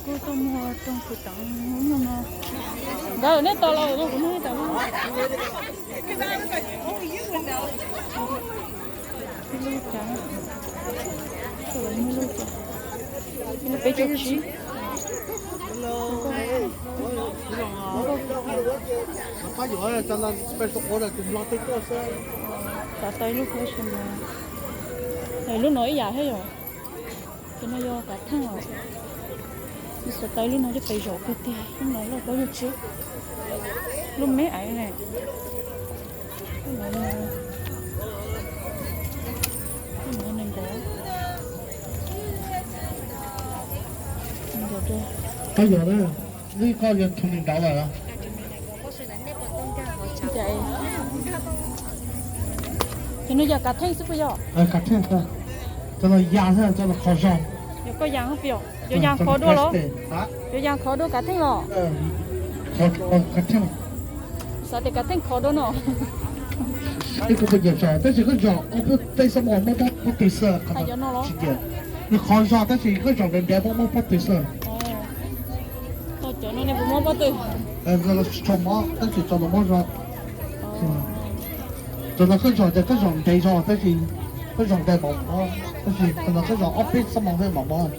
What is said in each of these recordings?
cô tôm hoa trong phụ tặng không mà đó nét to lâu rồi cũng nói tao cái lúa trắng rồi mua lúa trắng nó bé chút xíu Có gì đó cho nên special order cùng lo tới cơ sở. tại tay lúc đó xem mà này lúc nói dài hết rồi cho nó vô cả thang rồi sợ tay lúc nóจะไปโรคcái tiền lúc nói là có chút xíu lúc mấy ấy này lúc nói là này có Có gì đó, cái con gì thùng đảo rồi à? chạy cho nó giờ cả thanh sức bây giờ Cắt thêm thôi. Cho nó giang ra, cho nó khó rong. giờ có giang không biểu giờ giang khó đua lo giờ giang khó đua cả thanh lo Khó cắt thêm. sao thì cả thanh khó đua nó Cái cái gì rồi,但是个肉，我不对什么我不对色，可能是的。你khó rong，但是个肉人家我不对色。tôi chỗ nó này cũng mất tôi Rồi cho mỏ,但是cho nó mỏ rong. Cho nó cái rong thì cái rong đầy rong，但是cái rong đầy mỏng mỏ，但是可能cái rong ốp bít什么会mỏng mỏ。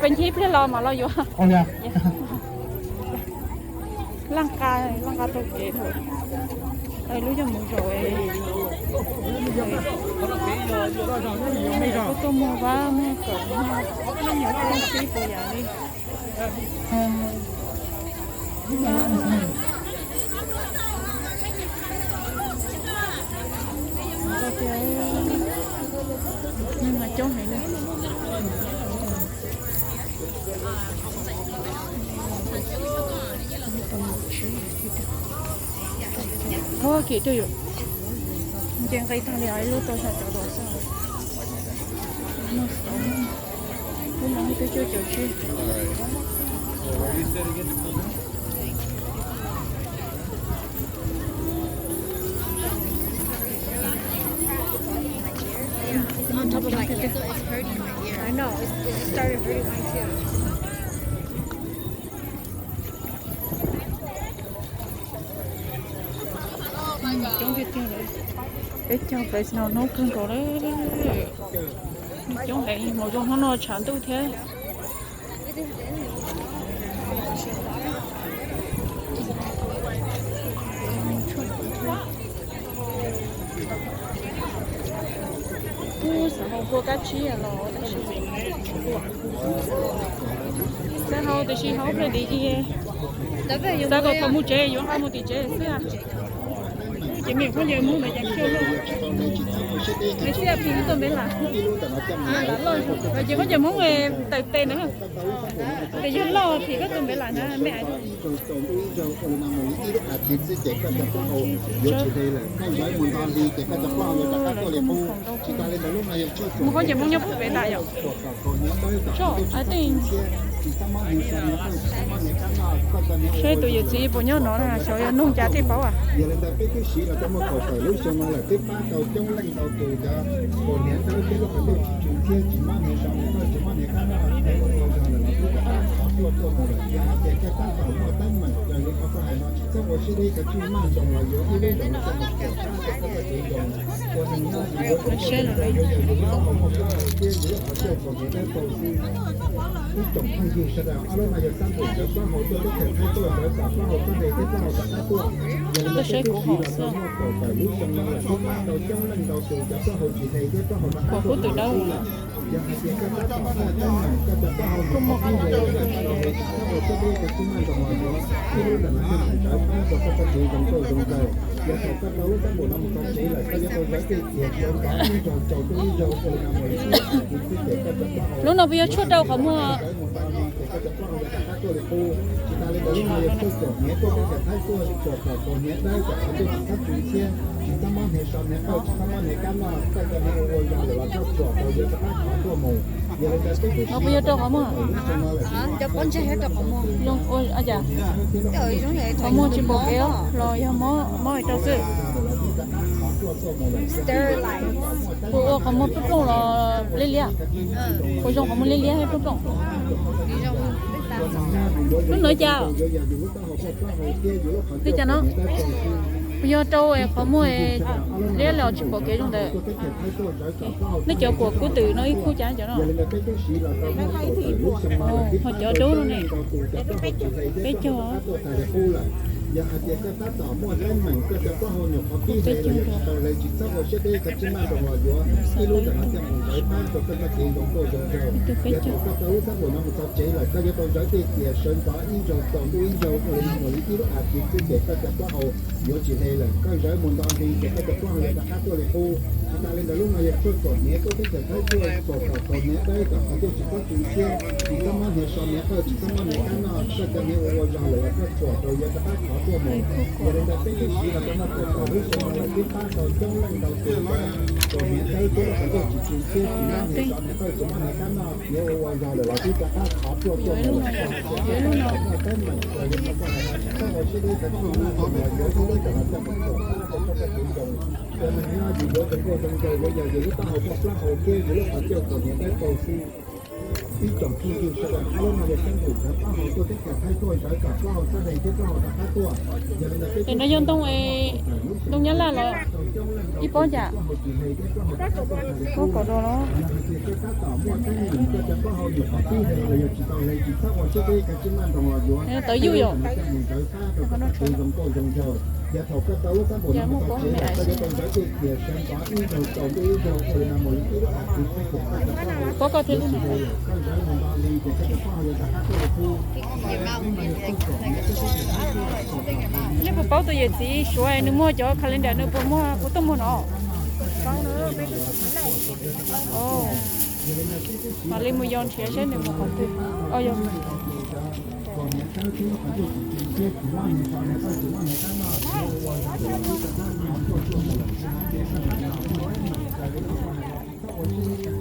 เป็นที่เพื่อเรามาเราอยู่ OK。ร่างกายตัวเก๋thôi aiรู้จะมึงrồi tôi mua ba mua cỡ nó nhiều con xí của nhà đi nhưng mà chỗ này nữa thôi kỹ tôi rồi chuyện cái thằng này lúc tôi sẽ找多少nó sống lúc nào tôi chưa chịu chi On top of my ear, so it's hurting my ear. I know, it started hurting mine too. Chống việc kia đấy để cho phải nào nấu cơm rồi đấy chống lại một trong nó chán tôi thế sao không có cá chi à lo sao không thì chỉ không phải đi gì sao có không mua chế giống không mua thì chế sao chị mình có giờ mua mà chẳng chưa luôn ngày xưa thì tôi biết là là lo và chỉ có giờ muốn về tài tiền nữa thì giờ lo thì có tôi biết là nó mẹ mua có giờ muốn nhóc về đại rồi cho I think thế tôi giờ chỉ bao nhiêu nó là sợ nông giá thì bảo à tôi sẽ của họ sao của của từ đâu không một lúc nào bây giờ chốt đâu không mua nó bây giờ đâu không mua Cho con chơi hết được không mua? luôn ôi à dạ Trời giống vậy không mua chỉ bộ kéo rồi không mua mua đâu chứ Sterilized. Cô có một chút trồng là lên lia. Cô trồng có một lên lia hay chút trồng. Lúc nữa chào. Đi cho nó. Bây giờ trâu ấy có mua lia là chỉ có cái trong đấy. Nó chờ của cô tự nó ít khu chán cho nó. Họ chờ trâu luôn này. Bé cho. giờ hạt tiền các tác tạo mua lên mìnhก็จะก็หนูเขาพี่เลยตอนเลยจิตสักวันเช่นกับจิตมาตรงหัวที่รู้แต่มันจะมันใช้ผ้าตัวก็จะเองของตัวจงเจ้าอย่าถูกก็รู้สักวันมันจะเจ๊เลยก็จะต้องใช้ที่เกี่ยส่วนฟ้าอินโจตองดูอินโจเลยหนูที่รู้อาจจิตที่เด็กก็จะก็เอาเยอะจีเลยเลยก็ใช้มุนตอนที่เด็กก็จะก็เลยแต่ค่าตัวเลยคู่ถ้าเล่นแต่ลูกมาอยากช่วยกดเนี้ยก็ที่จะให้ช่วยกดกดเนี้ยได้กับเขาจะจิตก็จุนเชี่ยจิตก็มาเหี่ยวซอนเนี้ยก็จิตก็มาเนี้ยข้างนอกก็จะเนี้ยวัวจางเลยก็กดโดยจะตั้งขอตัวหมดgiờ đây là cái gì là cái mặt của đối tượng là cái phát đầu trong lần đầu tiên mà của miền tây cái là cái chỉ chỉ kia thì nó thì chọn cái chúng ta cái nào nếu giờ là cái cái phát khó cho mình cái mình rồi nhưng mà cái này cái này sẽ đi cái gì nó có là nhớ cái đấy là cái mình rồi cái rồi mình nói gì đó cái cô trong trời bây giờ giờ chúng ta học các lớp học kia giờ họ cho của miền tây cầu siที่จบที่อยู่สถานที่มาเลยตั้งอยู่แล้วก็เอาตัวที่แข็งให้ตัวใช้กับก็เอาถ้าในที่ก็เอาแต่ตัวอย่าเป็นแต่ Thì nó dân tông nhớ là ít bó chả có đồ nó tới vui rồi có thêm luôn này nếu mà bao tôi giờ chỉ số nó mua cho calendar nó mua cũng tao mua nó mà lên mua yon chia sẻ được một công ty ôi giờ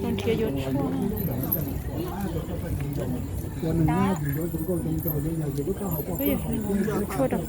yon chia yon bây giờ thôi đâu